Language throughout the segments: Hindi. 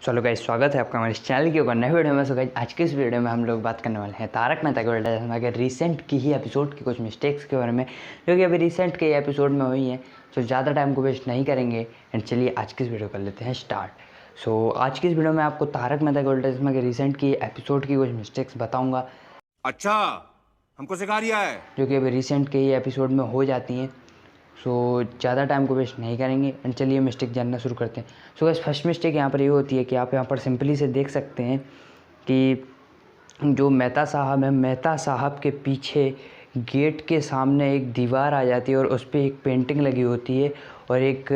चलो गाइस, स्वागत है आपका हमारे इस चैनल के ऊपर नए वीडियो में। सो गाइस, आज के इस वीडियो में हम लोग बात करने वाले हैं तारक मेहता के उल्टा चश्मा के रिसेंट की ही एपिसोड की कुछ मिस्टेक्स के बारे में, जो कि अभी रिसेंट के एपिसोड में हुई हैं। सो ज़्यादा टाइम को वेस्ट नहीं करेंगे एंड चलिए आज की इस वीडियो कर लेते हैं स्टार्ट। सो आज की इस वीडियो में आपको तारक मेहता के उल्टा चश्मा के रिसेंट की एपिसोड की कुछ मिस्टेक्स बताऊँगा। अच्छा, हमको सिखा रिया है जो कि अभी रिसेंट के ही एपिसोड में हो जाती हैं। सो ज़्यादा टाइम को वेस्ट नहीं करेंगे एंड चलिए मिस्टेक जानना शुरू करते हैं। सो गाइस, फर्स्ट मिस्टेक यहाँ पर ये होती है कि आप यहाँ पर सिंपली से देख सकते हैं कि जो मेहता साहब हैं, मेहता साहब के पीछे गेट के सामने एक दीवार आ जाती है और उस पर एक पेंटिंग लगी होती है और एक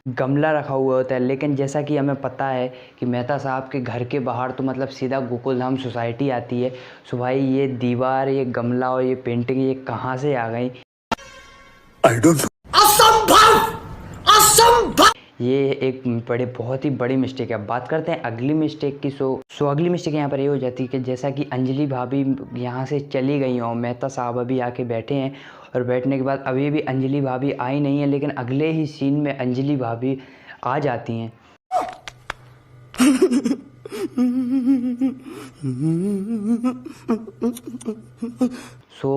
गमला रखा हुआ होता है। लेकिन जैसा कि हमें पता है कि मेहता साहब के घर के बाहर तो मतलब सीधा गोकुलधाम सोसाइटी आती है। सो भाई, ये दीवार, ये गमला और ये पेंटिंग ये कहाँ से आ गई? I don't know. असंभव, असंभव। ये एक बहुत ही बड़ी मिस्टेक है। अब बात करते हैं अगली मिस्टेक की। सो अगली मिस्टेक यहाँ पर ये हो जाती है कि जैसा कि अंजलि भाभी यहाँ से चली गई और मेहता साहब अभी आके बैठे हैं और बैठने के बाद अभी भी अंजलि भाभी आई नहीं है, लेकिन अगले ही सीन में अंजलि भाभी आ जाती हैं।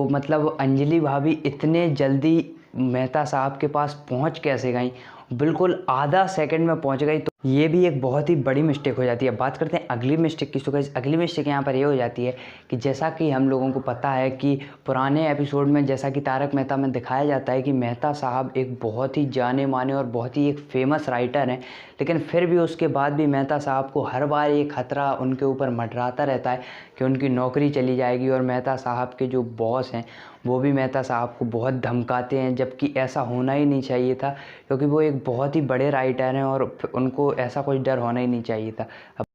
मतलब अंजलि भाभी इतने जल्दी मेहता साहब के पास पहुंच कैसे गई? बिल्कुल आधा सेकंड में पहुंच गई। तो ये भी एक बहुत ही बड़ी मिस्टेक हो जाती है। बात करते हैं अगली मिस्टेक की। तो गाइस, अगली मिस्टेक यहाँ पर ये हो जाती है कि जैसा कि हम लोगों को पता है कि पुराने एपिसोड में जैसा कि तारक मेहता में दिखाया जाता है कि मेहता साहब एक बहुत ही जाने माने और बहुत ही एक फेमस राइटर हैं, लेकिन फिर भी उसके बाद भी मेहता साहब को हर बार ये खतरा उनके ऊपर मंडराता रहता है कि उनकी नौकरी चली जाएगी। और मेहता साहब के जो बॉस हैं वो भी मेहता साहब को बहुत धमकाते हैं, जबकि ऐसा होना ही नहीं चाहिए था, क्योंकि वो एक बहुत ही बड़े राइटर हैं और उनको ऐसा कुछ डर होना ही नहीं चाहिए था। अब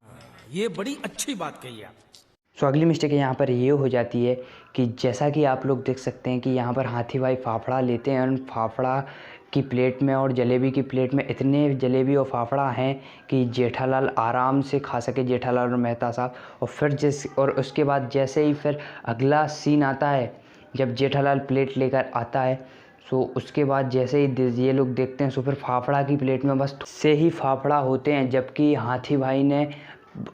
ये बड़ी अच्छी बात कही आप। सो अगली मिस्टेक यहाँ पर ये हो जाती है कि जैसा कि आप लोग देख सकते हैं कि यहाँ पर हाथी भाई फाफड़ा लेते हैं और फाफड़ा की प्लेट में और जलेबी की प्लेट में इतने जलेबी और फाफड़ा हैं कि जेठालाल आराम से खा सके, जेठालाल और मेहता साहब। और उसके बाद जैसे ही फिर अगला सीन आता है जब जेठालाल प्लेट लेकर आता है, सो उसके बाद जैसे ही ये लोग देखते हैं, सो फिर फाफड़ा की प्लेट में बस से ही फाफड़ा होते हैं, जबकि हाथी भाई ने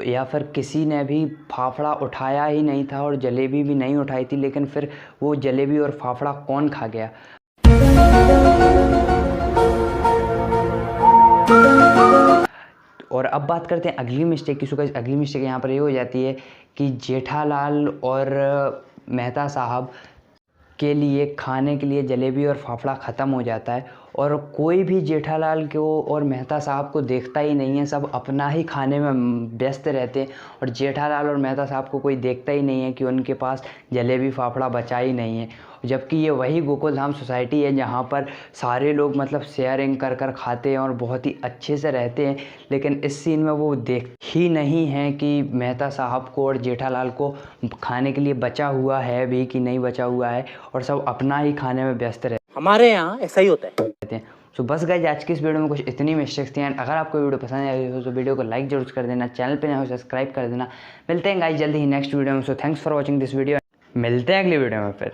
या फिर किसी ने भी फाफड़ा उठाया ही नहीं था और जलेबी भी नहीं उठाई थी। लेकिन फिर वो जलेबी और फाफड़ा कौन खा गया? और अब बात करते हैं अगली मिस्टेक की। सो गाइस, अगली मिस्टेक यहाँ पर ये हो जाती है कि जेठालाल और मेहता साहब के लिए खाने के लिए जलेबी और फाफड़ा ख़त्म हो जाता है और कोई भी जेठालाल को और मेहता साहब को देखता ही नहीं है। सब अपना ही खाने में व्यस्त रहते हैं और जेठालाल और मेहता साहब को कोई देखता ही नहीं है कि उनके पास जलेबी फाफड़ा बचा ही नहीं है। जबकि ये वही गोकुलधाम सोसाइटी है जहाँ पर सारे लोग मतलब शेयरिंग कर कर खाते हैं और बहुत ही अच्छे से रहते हैं। लेकिन इस सीन में वो देख ही नहीं है कि मेहता साहब को और जेठालाल को खाने के लिए बचा हुआ है भी कि नहीं बचा हुआ है, और सब अपना ही खाने में व्यस्त रहते हैं। हमारे यहाँ ऐसा ही होता है। सो बस गाइस, आज की इस वीडियो में कुछ इतनी मिस्टेक्स थी। एंड अगर आपको वीडियो पसंद आई हो तो वीडियो को लाइक जरूर कर देना, चैनल पे नए हो सब्सक्राइब कर देना। मिलते हैं गाइस जल्दी ही नेक्स्ट वीडियो में। So thanks for watching this video. मिलते हैं अगली वीडियो में फिर।